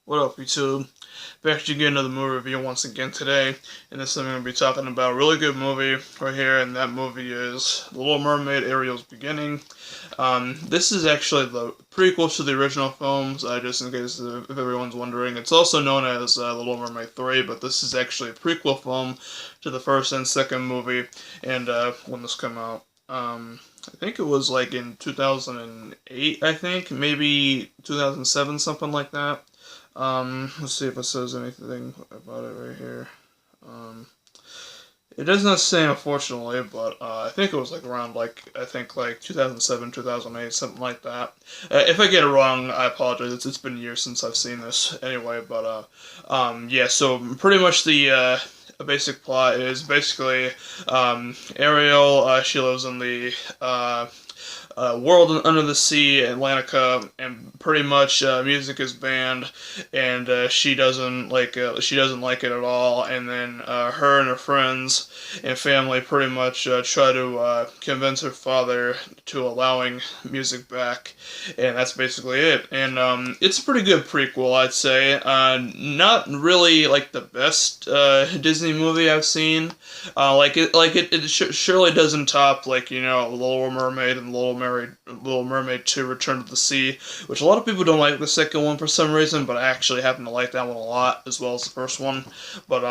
What up, YouTube? Back to get another movie review once again today, and this time I'm going to be talking about a really good movie right here, and that movie is Little Mermaid Ariel's Beginning. This is actually the prequel to the original films, just in case if everyone's wondering. It's also known as Little Mermaid 3, but this is actually a prequel film to the first and second movie, and when this came out. I think it was like in 2008, I think, maybe 2007, something like that. Let's see if it says anything about it right here. It does not say, unfortunately, but I think it was like around I think like 2007, 2008, something like that. If I get it wrong, I apologize. It's been years since I've seen this anyway, but yeah. So pretty much the basic plot is basically Ariel. She lives in the world under the sea, Atlantica, and pretty much music is banned, and she doesn't like it at all. And then her and her friends and family pretty much try to convince her father to allowing music back, and that's basically it. And it's a pretty good prequel, I'd say. Not really like the best Disney movie I've seen. It surely doesn't top Little Mermaid and Little Mermaid 2 Return to the Sea, which a lot of people don't like the second one for some reason, but I actually happen to like that one a lot as well as the first one. But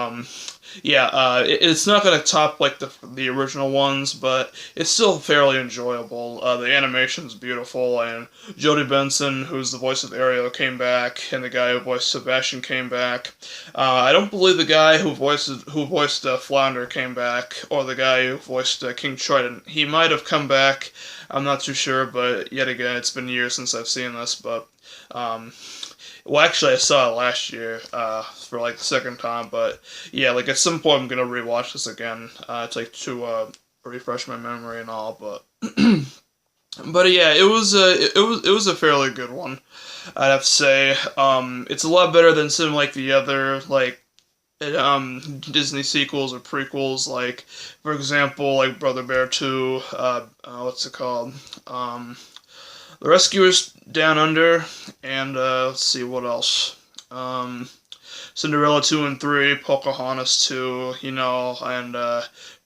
yeah, it's not gonna top like the original ones, but it's still fairly enjoyable. The animation's beautiful, and Jodie Benson, who's the voice of Ariel, came back, and the guy who voiced Sebastian came back. I don't believe the guy who voiced Flounder came back, or the guy who voiced King Trident. He might have come back. I'm not too sure, but yet again, it's been years since I've seen this. But well, actually, I saw it last year for like the second time. But yeah, like at some point, I'm gonna rewatch this again to refresh my memory and all. But but yeah, it was a fairly good one, I'd have to say. It's a lot better than some like the other Disney sequels or prequels, like for example like Brother Bear 2, what's it called? The Rescuers Down Under, and let's see what else. Cinderella 2 and 3, Pocahontas 2, and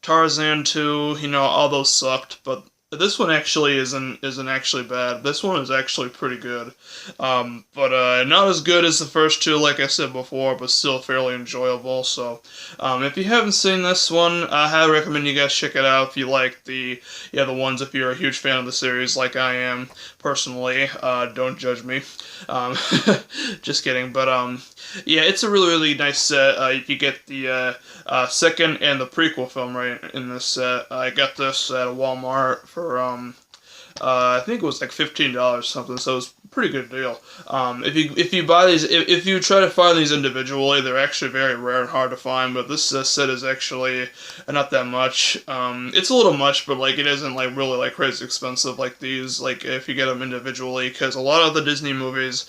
Tarzan 2, all those sucked, but this one actually isn't actually bad. This one is actually pretty good, but not as good as the first two, like I said before, but still fairly enjoyable. So, if you haven't seen this one, I highly recommend you guys check it out. If you like the ones, if you're a huge fan of the series, like I am personally, don't judge me. Um, just kidding, but yeah, it's a really nice set. You get the second and the prequel film right in this set. I got this at Walmart for I think it was like $15 or something, so it was a pretty good deal. If you buy these, if you try to find these individually, they're actually very rare and hard to find. But this set is actually not that much. It's a little much, but like it isn't like really like crazy expensive like these. Like if you get them individually, because a lot of the Disney movies,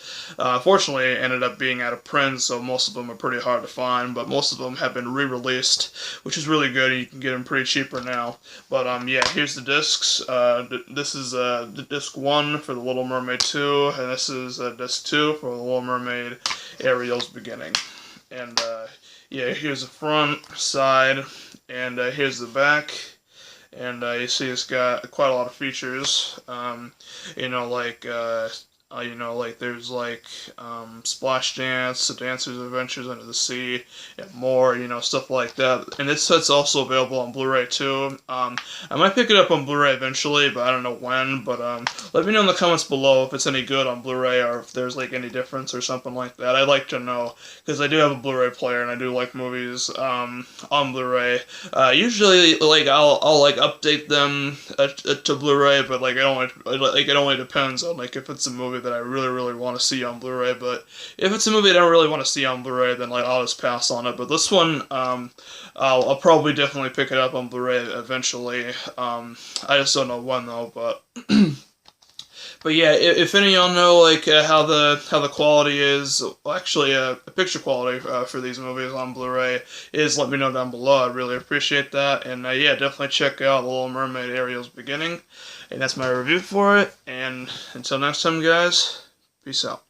fortunately, ended up being out of print, so most of them are pretty hard to find. But most of them have been re-released, which is really good. You can get them pretty cheaper now. But yeah, here's the discs. This is disc 1 for The Little Mermaid 2, and this is disc 2 for The Little Mermaid Ariel's Beginning. And yeah, here's the front, side, and here's the back. And you see it's got quite a lot of features. Like there's Splash Dance, The Dancer's Adventures Under the Sea, and more, stuff like that. And this set's also available on Blu-ray too. I might pick it up on Blu-ray eventually, but I don't know when. But let me know in the comments below if it's any good on Blu-ray, or if there's like any difference or something like that. I'd like to know, because I do have a Blu-ray player and I do like movies on Blu-ray. Usually, like I'll like update them to Blu-ray, but like it only depends on like if it's a movie that I really want to see on Blu-ray. But if it's a movie I don't really want to see on Blu-ray, then like I'll just pass on it. But this one, I'll probably definitely pick it up on Blu-ray eventually. I just don't know when though. But but yeah, if any of y'all know like how the quality is, well, actually picture quality for these movies on Blu-ray is, let me know down below. I'd really appreciate that. And yeah, definitely check out The Little Mermaid Ariel's Beginning. And that's my review for it. And until next time, guys, peace out.